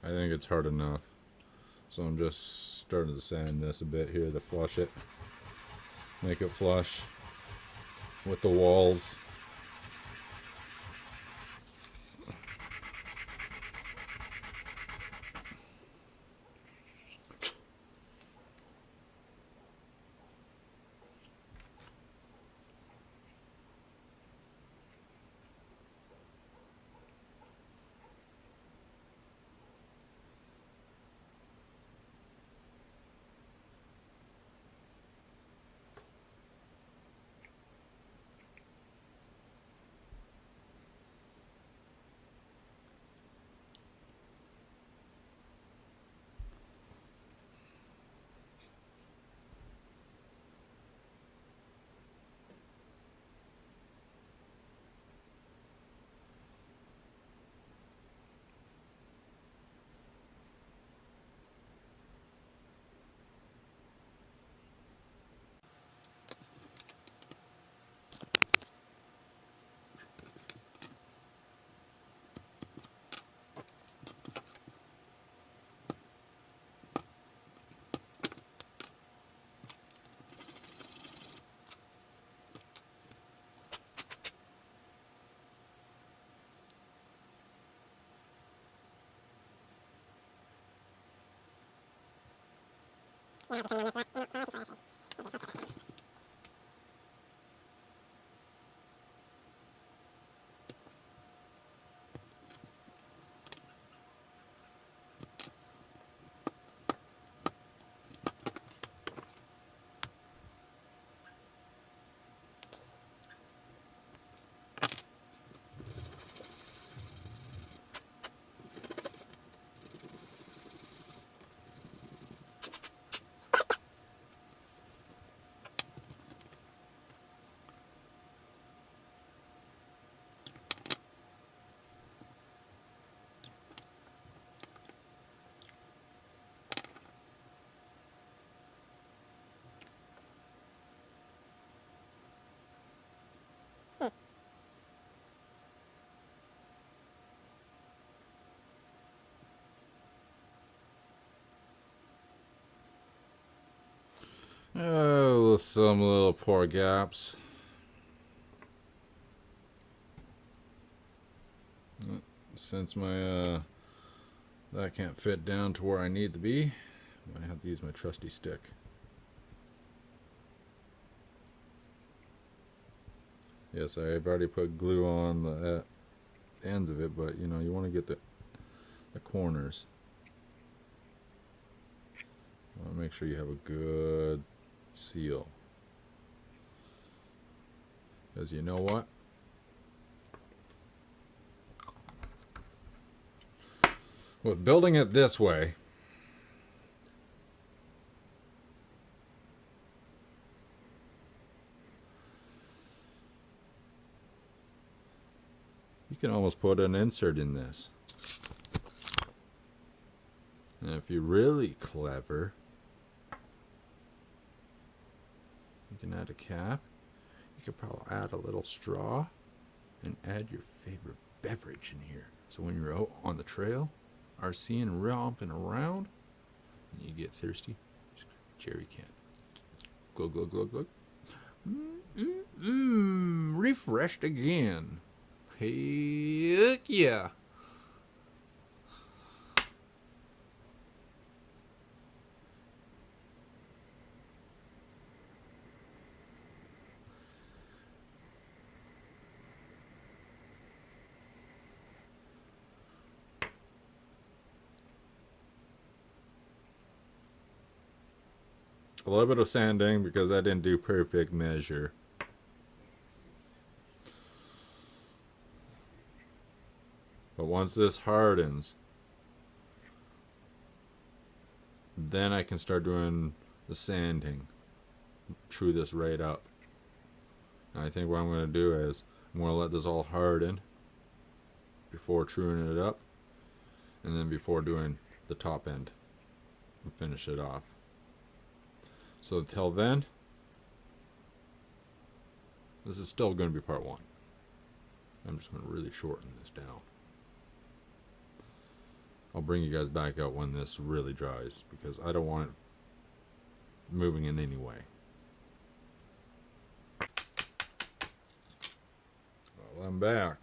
I think it's hard enough. So I'm just starting to sand this a bit here to flush it. Make it flush with the walls. Oh, some little poor gaps. Since my that can't fit down to where I need to be, I'm gonna have to use my trusty stick. Yes, I've already put glue on the ends of it, but you know, you want to get the corners. You want to make sure you have a good seal. Because you know what? With building it this way, you can almost put an insert in this. And if you're really clever, you can add a cap. You could probably add a little straw and add your favorite beverage in here. So when you're out on the trail, RC and romping around, and you get thirsty, just grab a cherry can. Glug, glug, glug, glug. Refreshed again. Heck yeah. A little bit of sanding because I didn't do perfect measure. But once this hardens, then I can start doing the sanding. True this right up. And I think what I'm going to do is I'm going to let this all harden before truing it up, and then before doing the top end and finish it off. So until then, this is still going to be part one. I'm just going to really shorten this down. I'll bring you guys back out when this really dries, because I don't want it moving in any way. Well, I'm back.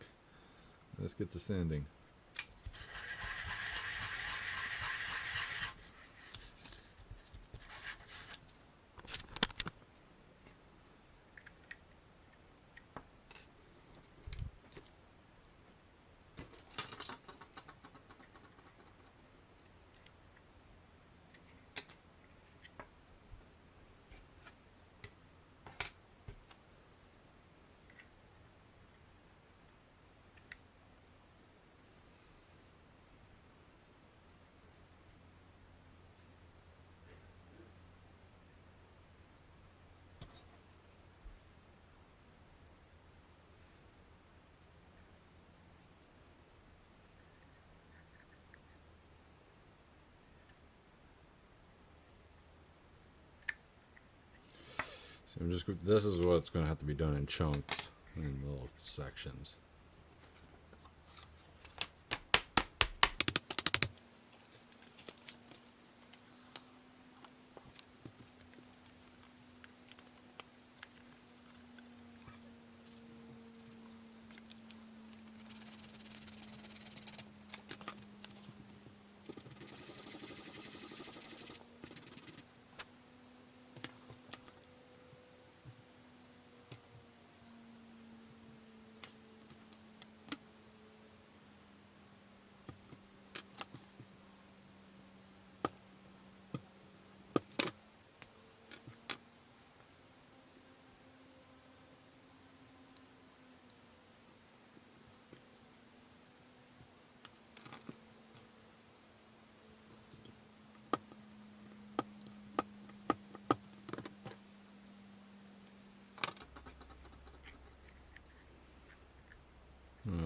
Let's get to sanding. So this is what's going to have to be done in chunks, in little sections.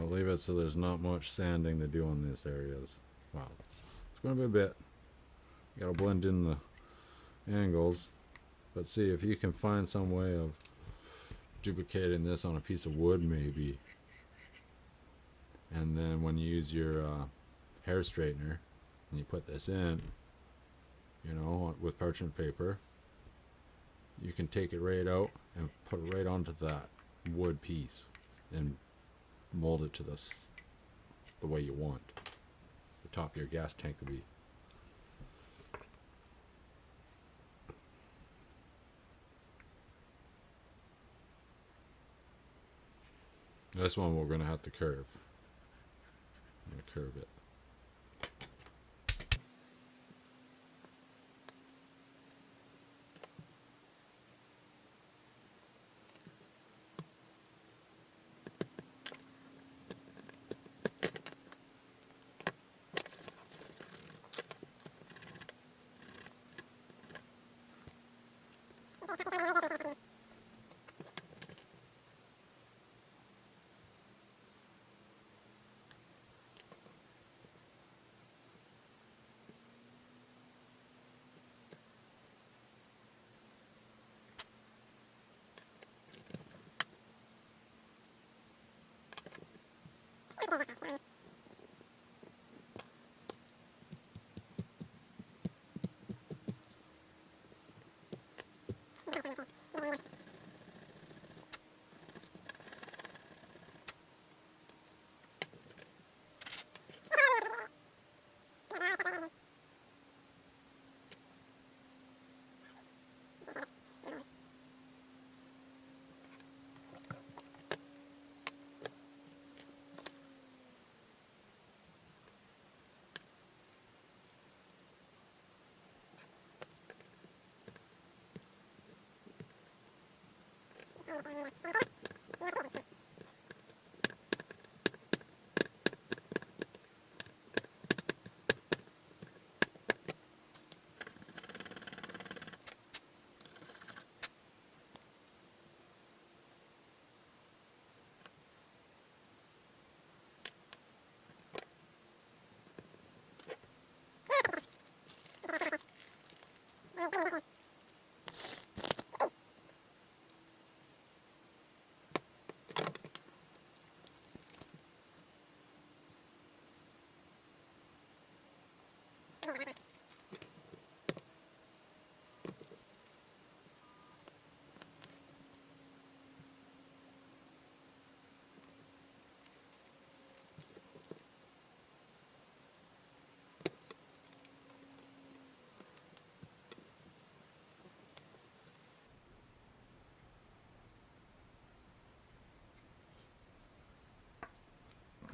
I'll leave it so there's not much sanding to do on these areas. Wow, it's going to be a bit. You got to blend in the angles, but see if you can find some way of duplicating this on a piece of wood, maybe. And then when you use your hair straightener and you put this in, you know, with parchment paper, you can take it right out and put it right onto that wood piece and mold it to the way you want the top of your gas tank to be. This one we're going to have to curve. I'm going to curve it.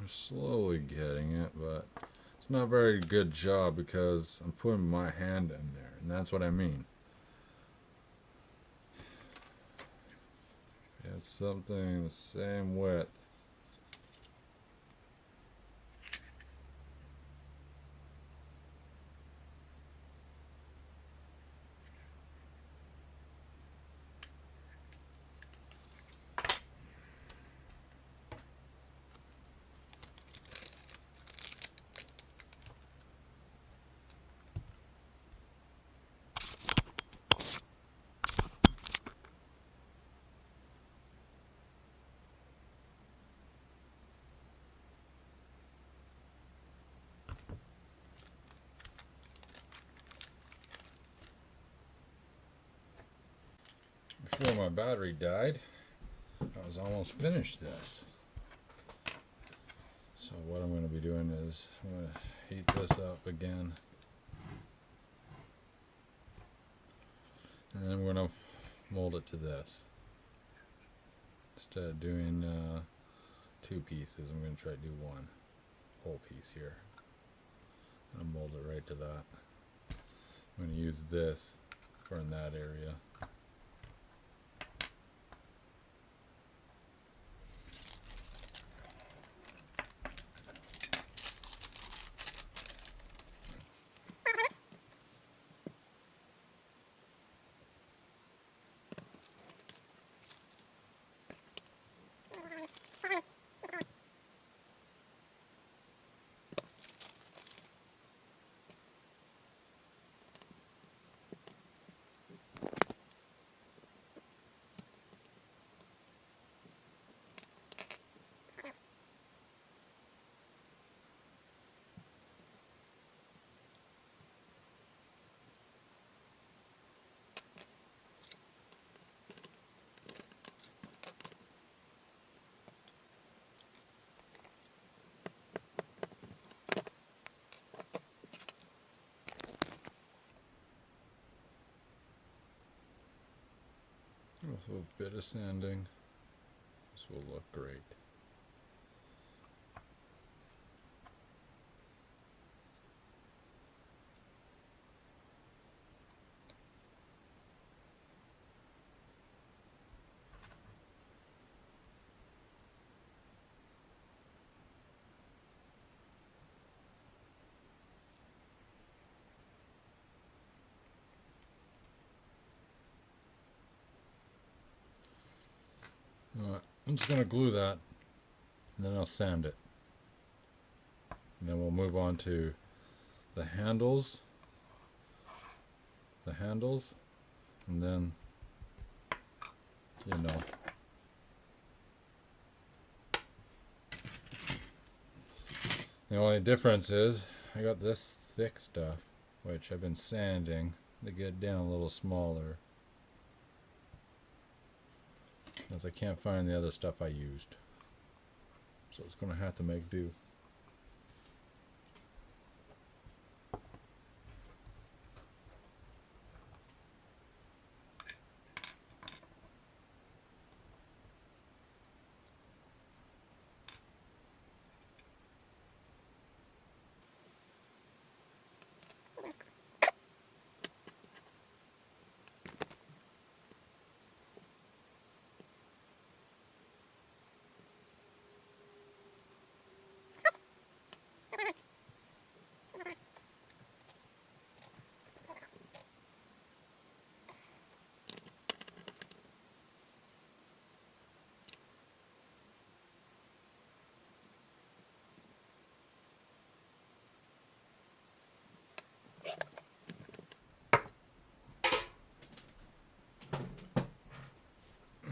I'm slowly getting it, but it's not a very good job because I'm putting my hand in there, and that's what I mean. It's something the same width. Before my battery died, I was almost finished this. So what I'm going to be doing is I'm going to heat this up again, and then I'm going to mold it to this. Instead of doing 2 pieces, I'm going to try to do 1 whole piece here. I'll mold it right to that. I'm going to use this for in that area. With a bit of sanding, this will look great. I'm just going to glue that, and then I'll sand it. And then we'll move on to the handles, and then, you know, the only difference is I got this thick stuff, which I've been sanding to get down a little smaller, as I can't find the other stuff I used. So it's going to have to make do.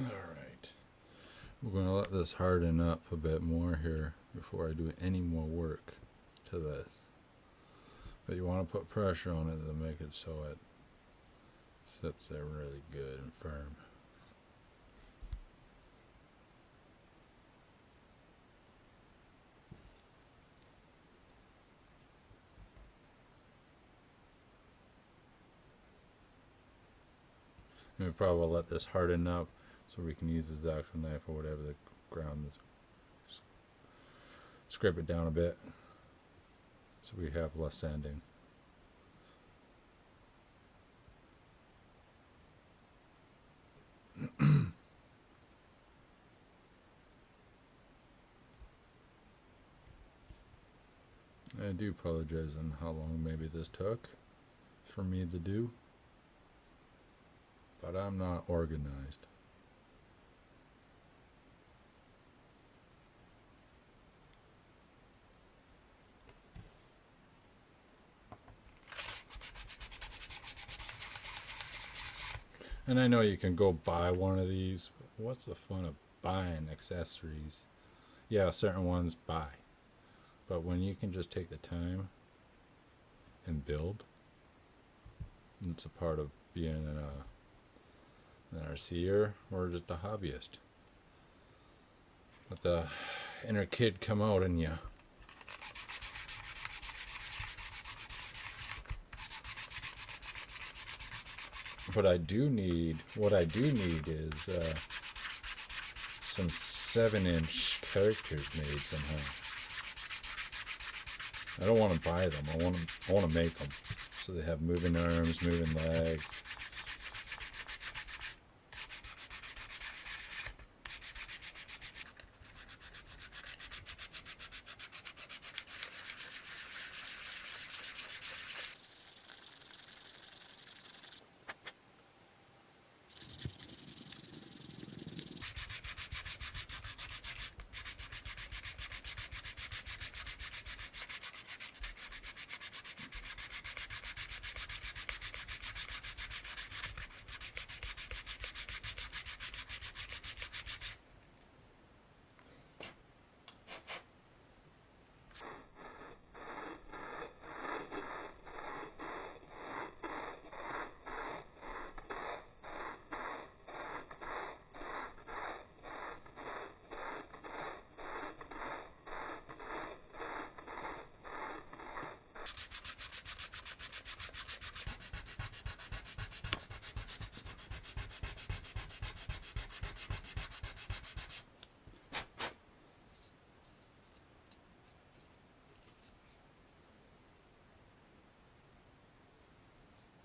Alright, we're going to let this harden up a bit more here before I do any more work to this. But you want to put pressure on it to make it so it sits there really good and firm. And we probably will let this harden up so we can use this actual knife or whatever the ground is scrape it down a bit so we have less sanding. I do apologize on how long maybe this took for me to do, but I'm not organized. And I know you can go buy one of these. What's the fun of buying accessories? Yeah, certain ones buy. But when you can just take the time and build, it's a part of being an RCer or just a hobbyist. Let the inner kid come out in you. What I do need is some 7-inch characters made somehow. I don't want to buy them. I want to make them so they have moving arms, moving legs.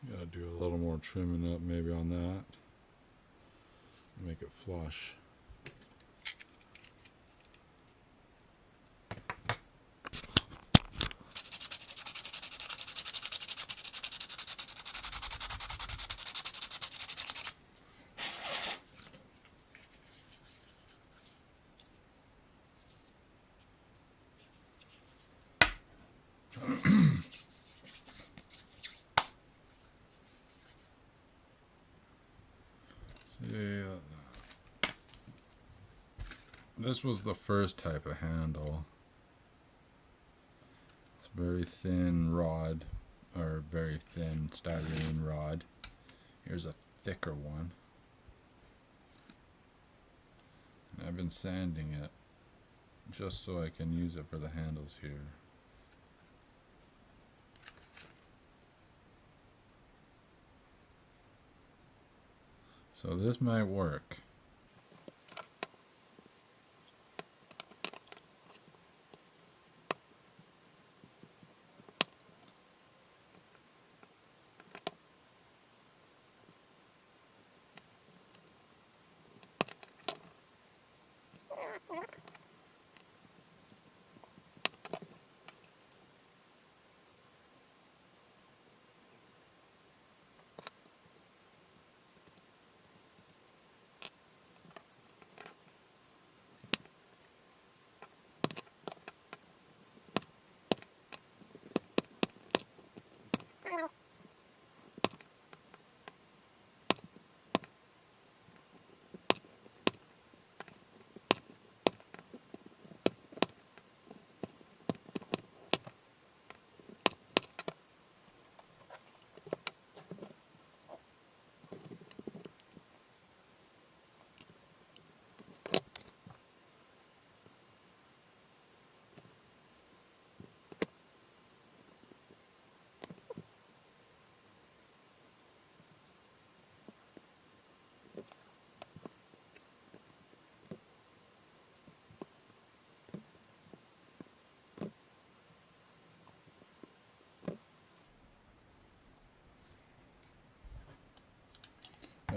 Gotta do a little more trimming up maybe on that. Make it flush. This was the first type of handle. It's a very thin rod, or very thin styrene rod. Here's a thicker one. And I've been sanding it just so I can use it for the handles here. So this might work.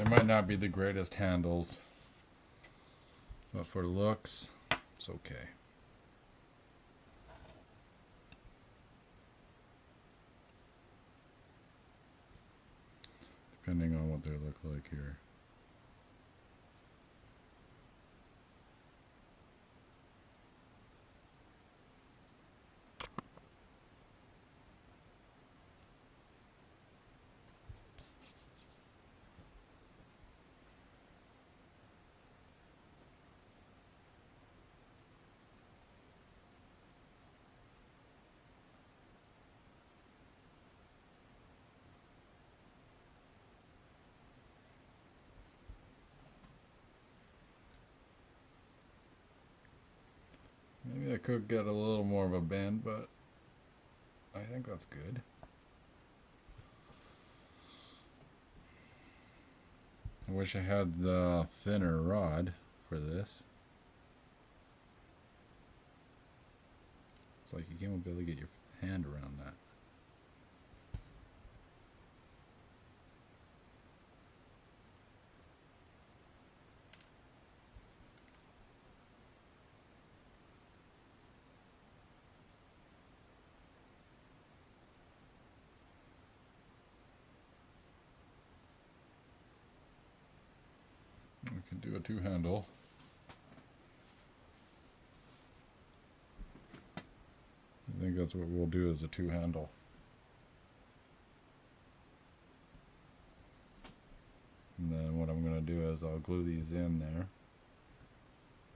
They might not be the greatest handles, but for looks, it's okay. Depending on what they look like here. Maybe I could get a little more of a bend, but I think that's good. I wish I had the thinner rod for this. It's like you can't be able to get your hand around that. We can do a two-handle. I think that's what we'll do, is a two-handle. And then what I'm going to do is I'll glue these in there.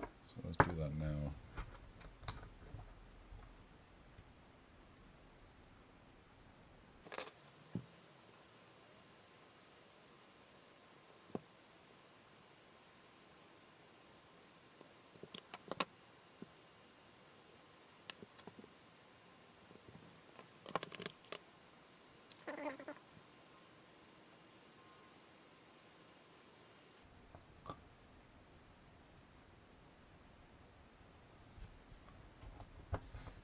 So let's do that now.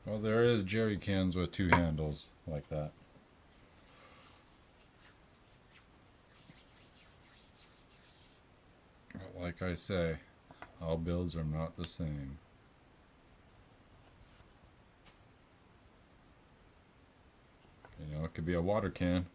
Well, there is jerry cans with two handles like that. But like I say, all builds are not the same. You know, it could be a water can.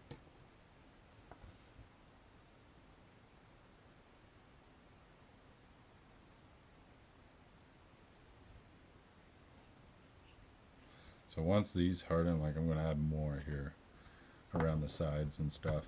So once these harden, like I'm going to add more here around the sides and stuff.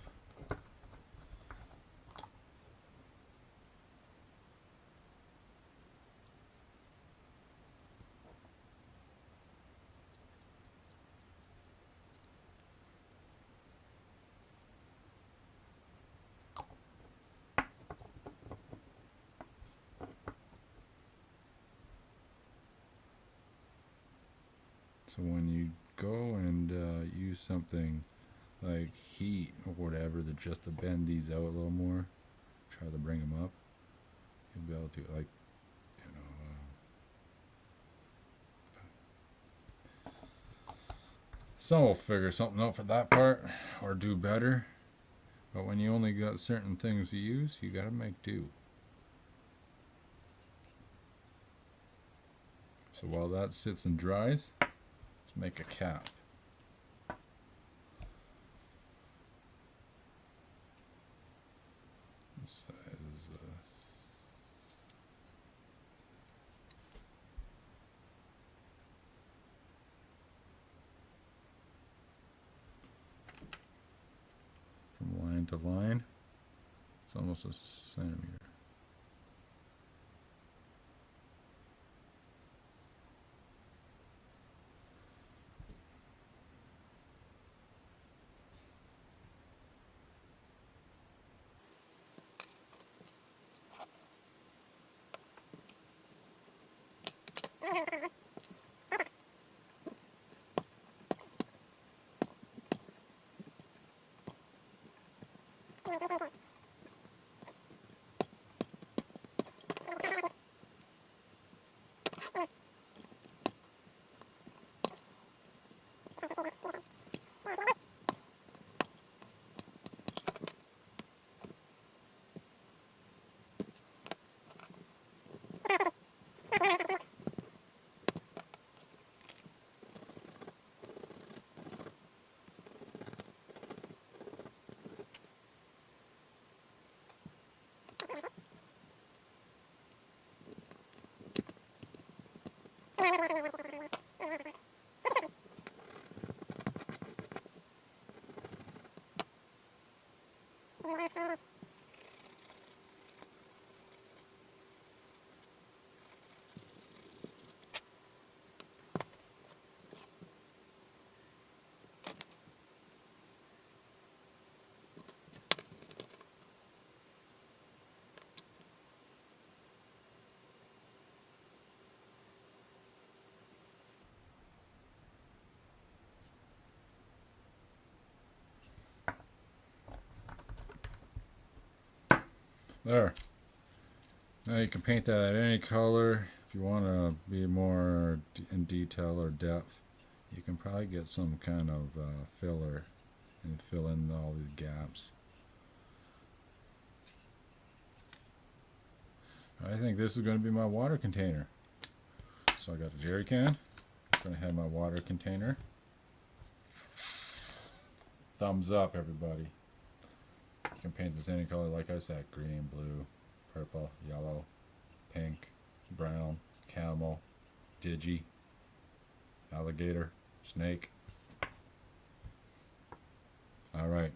So when you go and use something like heat or whatever, that just to bend these out a little more, try to bring them up, you'll be able to, like, you know, some will figure something out for that part or do better, but when you only got certain things to use, you gotta make do. So while that sits and dries, make a cap. What size is this? From line to line, it's almost a centimeter. There. Now you can paint that any color. If you want to be more in detail or depth, you can probably get some kind of filler and fill in all these gaps. I think this is going to be my water container. So I got a jerry can. I'm going to have my water container. Thumbs up, everybody. You can paint this any color, like I said, green, blue, purple, yellow, pink, brown, camel, digi, alligator, snake. Alright,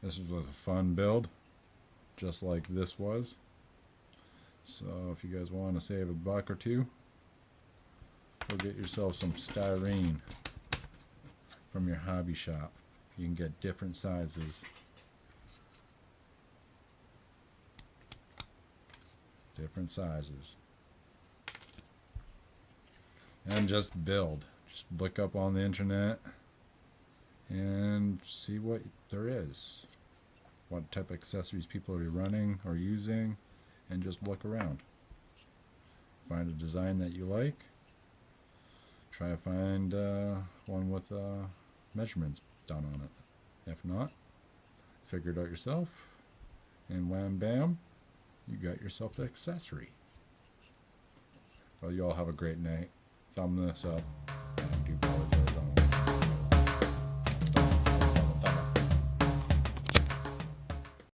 this was a fun build, just like this was. So if you guys want to save a buck or two, go get yourself some styrene from your hobby shop. You can get different sizes. Different sizes. And just build. Just look up on the internet and see what there is. What type of accessories people are running or using, and just look around. Find a design that you like. Try to find one with measurements done on it. If not, figure it out yourself, and wham bam, you got yourself an accessory. Well, you all have a great night. Thumb this up.